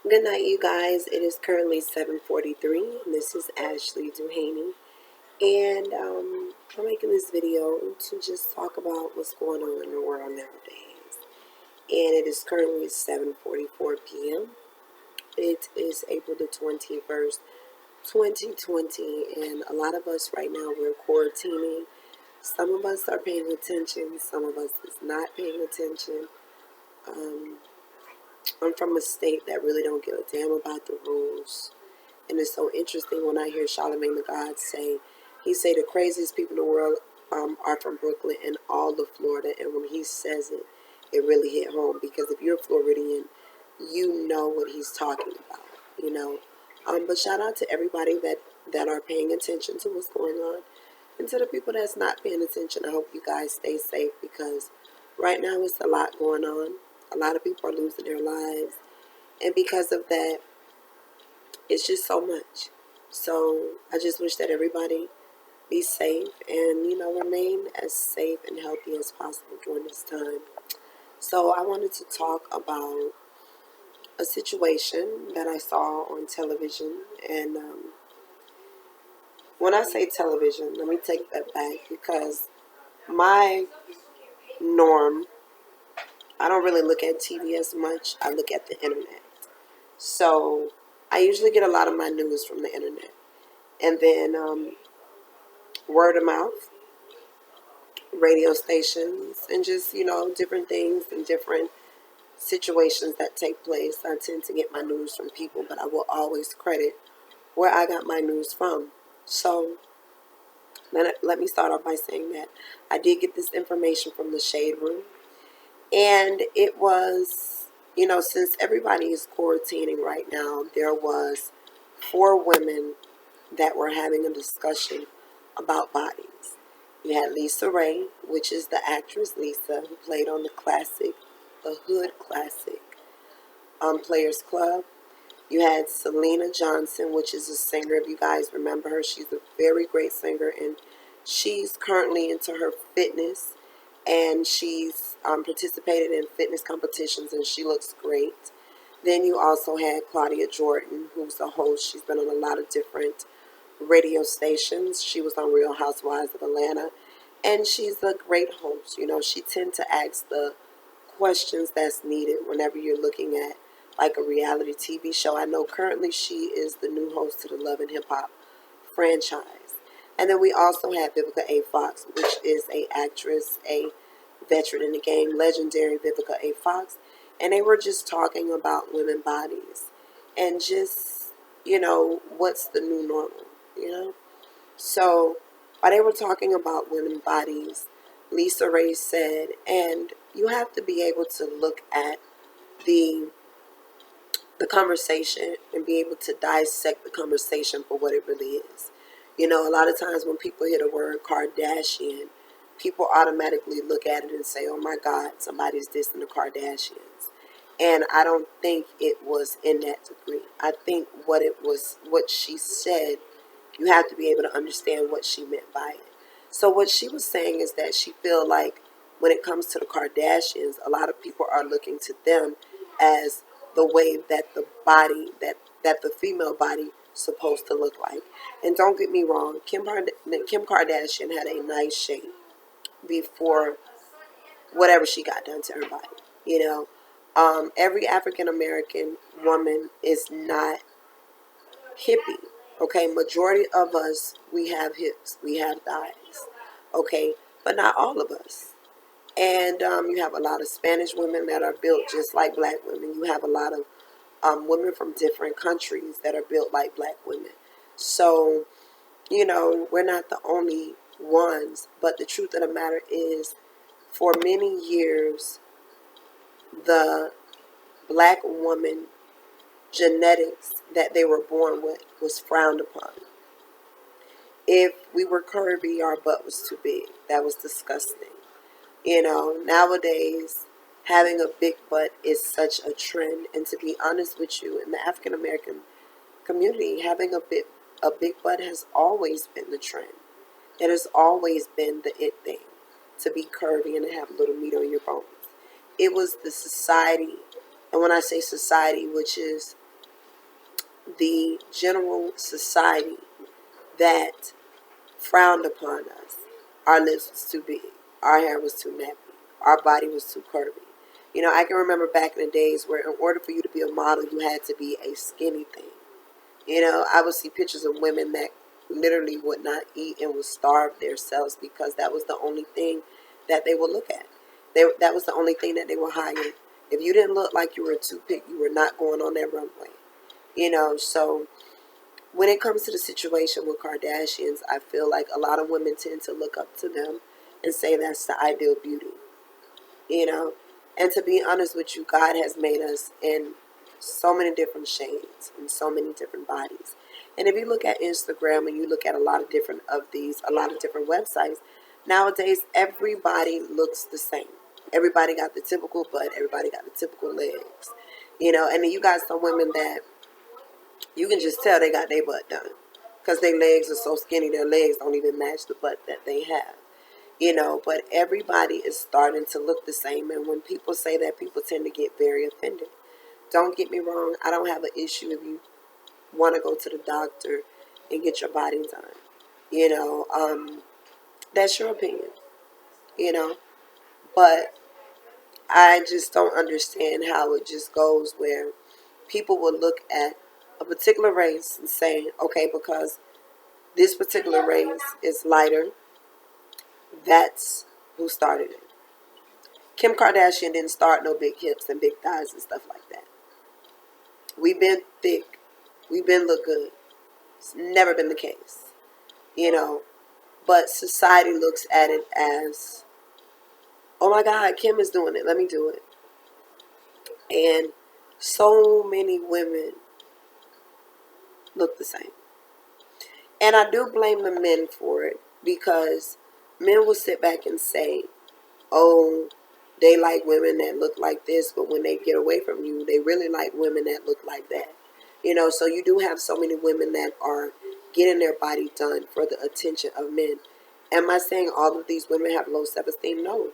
Good night, you guys. It is currently 7:43. This is Ashley Duhaney, and I'm making this video to just talk about what's going on in the world nowadays. And it is currently 7:44 p.m. It is April the 21st, 2020, and a lot of us right now we're quarantining. Some of us are paying attention. Some of us is not paying attention. Um, I'm from a state that really don't give a damn about the rules. And it's so interesting when I hear Charlemagne the God say, he say the craziest people in the world are from Brooklyn and all of Florida. And when he says it, it really hit home because if you're a Floridian, you know what he's talking about, you know. But shout out to everybody that are paying attention to what's going on. And to the people that's not paying attention, I hope you guys stay safe because right now it's a lot going on. A lot of people are losing their lives. And because of that, it's just so much. So I just wish that everybody be safe and, remain as safe and healthy as possible during this time. So I wanted to talk about a situation that I saw on television. And when I say television, let me take that back because my norm, I don't really look at TV as much. I look at the internet. So I usually get a lot of my news from the internet. And then word of mouth, radio stations, and just, different things and different situations that take place. I tend to get my news from people, but I will always credit where I got my news from. So let me start off by saying that I did get this information from the Shade Room, and it was, since everybody is quarantining right now, there was four women that were having a discussion about bodies. You had Lisa Rae, which is the actress Lisa, who played on the Hood classic, Players Club. You had Syleena Johnson, which is a singer. If you guys remember her, she's a very great singer, and she's currently into her fitness, and she's participated in fitness competitions, and she looks great. Then you also had Claudia Jordan, who's a host. She's been on a lot of different radio stations. She was on Real Housewives of Atlanta, and she's a great host. She tends to ask the questions that's needed whenever you're looking at like a reality TV show. I know currently she is the new host to the Love and Hip Hop franchise. And then we also have Vivca A Fox, which is a actress, a veteran in the game, legendary Vivca A Fox. And they were just talking about women bodies and just, what's the new normal, you know? So while they were talking about women bodies, Lisa Rae said, and you have to be able to look at the conversation and be able to dissect the conversation for what it really is. A lot of times when people hear the word Kardashian, people automatically look at it and say, oh my God, somebody's dissing the Kardashians. And I don't think it was in that degree. I think what she said, you have to be able to understand what she meant by it. So what she was saying is that she feel like when it comes to the Kardashians, a lot of people are looking to them as the way that the body, that the female body supposed to look like. And don't get me wrong, Kim Kardashian had a nice shape before whatever she got done to her body. Every African American woman is not hippie. Okay, majority of us, we have hips, we have thighs. Okay, but not all of us. And you have a lot of Spanish women that are built just like black women. You have a lot of women from different countries that are built like black women. So, we're not the only ones. But the truth of the matter is, for many years, the black woman genetics that they were born with was frowned upon. If we were curvy, our butt was too big. That was disgusting. Nowadays, having a big butt is such a trend. And to be honest with you, in the African American community, having a big butt has always been the trend. It has always been the it thing, to be curvy and to have a little meat on your bones. It was the society, and when I say society, which is the general society that frowned upon us. Our lips was too big. Our hair was too nappy. Our body was too curvy. You know, I can remember back in the days where in order for you to be a model, you had to be a skinny thing. You know, I would see pictures of women that literally would not eat and would starve themselves because that was the only thing that they would look at. That was the only thing that they were hiding. If you didn't look like you were a toothpick, you were not going on that runway. You know, so when it comes to the situation with Kardashians, I feel like a lot of women tend to look up to them and say that's the ideal beauty. You know, and to be honest with you, God has made us in so many different shades and so many different bodies. And if you look at Instagram and you look at a lot of different of these, a lot of different websites, nowadays everybody looks the same. Everybody got the typical butt, everybody got the typical legs. You know, and then you got some women that you can just tell they got their butt done because their legs are so skinny, their legs don't even match the butt that they have. You know, but everybody is starting to look the same. And when people say that, people tend to get very offended. Don't get me wrong. I don't have an issue if you want to go to the doctor and get your body done. You know, that's your opinion, you know. But I just don't understand how it just goes where people will look at a particular race and say, okay, because this particular race is lighter, that's who started it. Kim Kardashian didn't start no big hips and big thighs and stuff like that. We've been thick. We've been look good. It's never been the case. You know, but society looks at it as, oh my God, Kim is doing it. Let me do it. And so many women look the same. And I do blame the men for it because men will sit back and say, oh, they like women that look like this, but when they get away from you, they really like women that look like that. You know, so you do have so many women that are getting their body done for the attention of men. Am I saying all of these women have low self-esteem? No.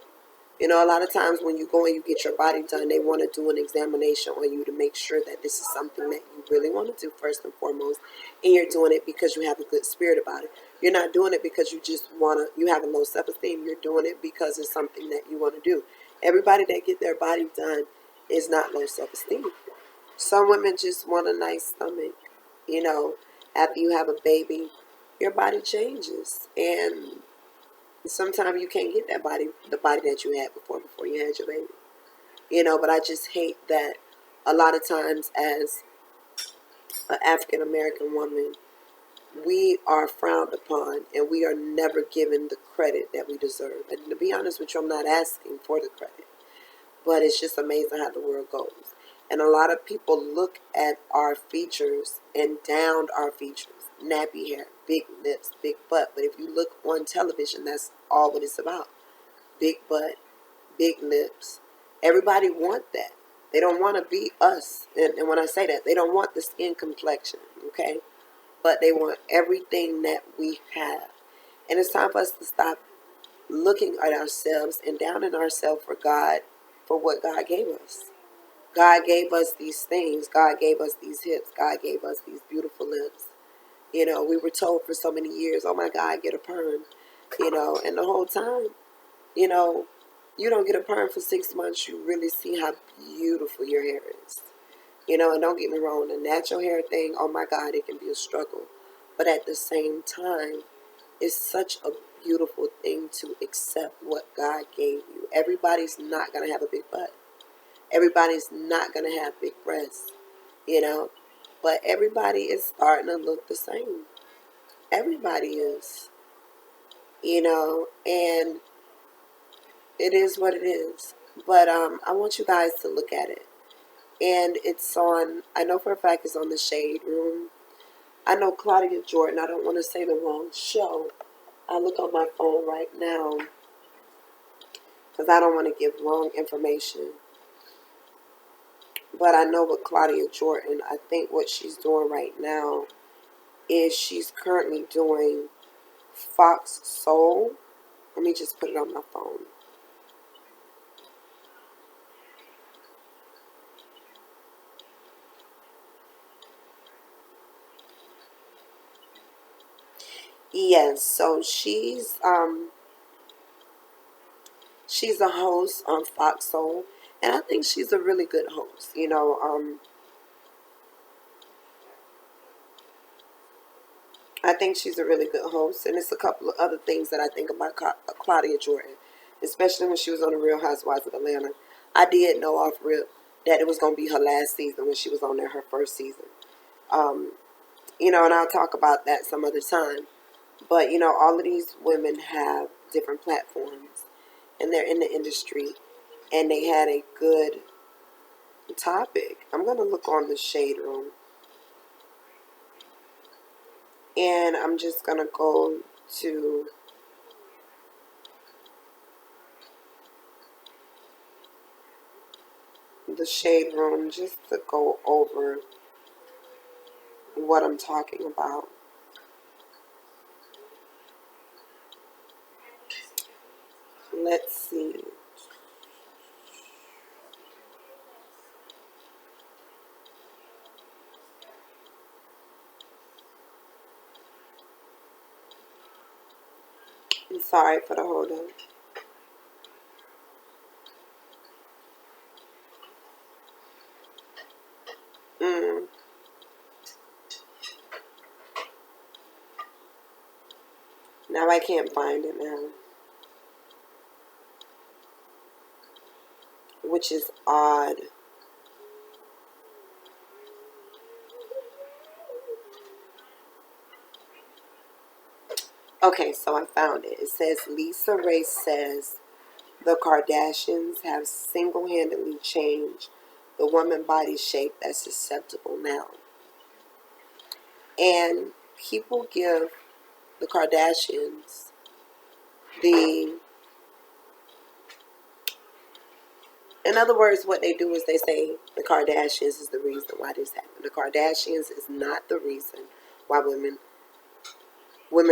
You know, a lot of times when you go and you get your body done, they want to do an examination on you to make sure that this is something that you really want to do first and foremost. And you're doing it because you have a good spirit about it. You're not doing it because you just want to, you have a low self-esteem. You're doing it because it's something that you want to do. Everybody that get their body done is not low self-esteem. Some women just want a nice stomach. You know, after you have a baby, your body changes. And sometimes you can't get that body, the body that you had before you had your baby. You know, but I just hate that a lot of times as an African American woman, we are frowned upon and we are never given the credit that we deserve. And to be honest with you, I'm not asking for the credit, but it's just amazing how the world goes. And a lot of people look at our features and down our features. Nappy hair, big lips, big butt. But if you look on television, that's all what it's about. Big butt, big lips. Everybody want that. They don't want to be us. And when I say that, they don't want the skin complexion, okay? But they want everything that we have. And it's time for us to stop looking at ourselves and downing ourselves for God, for what God gave us. God gave us these things. God gave us these hips. God gave us these beautiful lips. You know, we were told for so many years, oh my God, get a perm. You know, and the whole time, you know, you don't get a perm for 6 months, you really see how beautiful your hair is. You know, and don't get me wrong, the natural hair thing, oh my God, it can be a struggle. But at the same time, it's such a beautiful thing to accept what God gave you. Everybody's not going to have a big butt. Everybody's not going to have big breasts, you know. But everybody is starting to look the same. Everybody is, you know, and it is what it is. But I want you guys to look at it. And it's on, I know for a fact it's on the Shade Room. I know Claudia Jordan, I don't want to say the wrong show. I look on my phone right now because I don't want to give wrong information. But I know with Claudia Jordan, I think what she's doing right now is she's currently doing Fox Soul. Let me just put it on my phone. Yes, so she's a host on Fox Soul, and I think she's a really good host. I think she's a really good host, and it's a couple of other things that I think about Claudia Jordan, especially when she was on the Real Housewives of Atlanta. I did know off rip that it was going to be her last season when she was on there, her first season. Um, and I'll talk about that some other time. But all of these women have different platforms, and they're in the industry, and they had a good topic. I'm gonna look on the shade room, and I'm just gonna go to the shade room just to go over what I'm talking about. Let's see. I'm sorry for the hold on. Mm. Now I can't find it now, which is odd. Okay, so I found it. It says Lisa Rae says the Kardashians have single-handedly changed the woman body shape that's acceptable now. And people give the Kardashians the, in other words, what they do is they say the Kardashians is the reason why this happened. The Kardashians is not the reason why women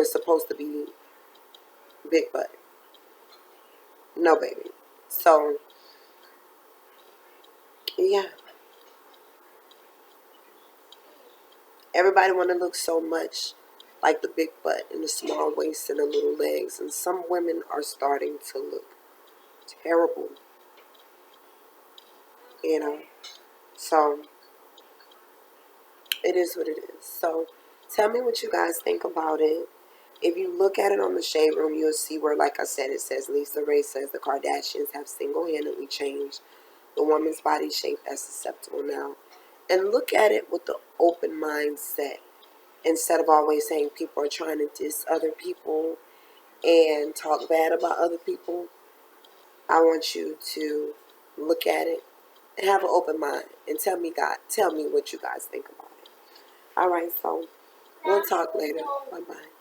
supposed to be big butt. No, baby. So, yeah. Everybody want to look so much like the big butt and the small waist and the little legs. And some women are starting to look terrible, you know. So, it is what it is. So, tell me what you guys think about it. If you look at it on the shade room, you'll see where, like I said, it says Lisa Rae says the Kardashians have single-handedly changed the woman's body shape that's acceptable now. And look at it with the open mindset. Instead of always saying people are trying to diss other people and talk bad about other people, I want you to look at it and have an open mind and tell me what you guys think about it. All right, so we'll talk later. Bye-bye.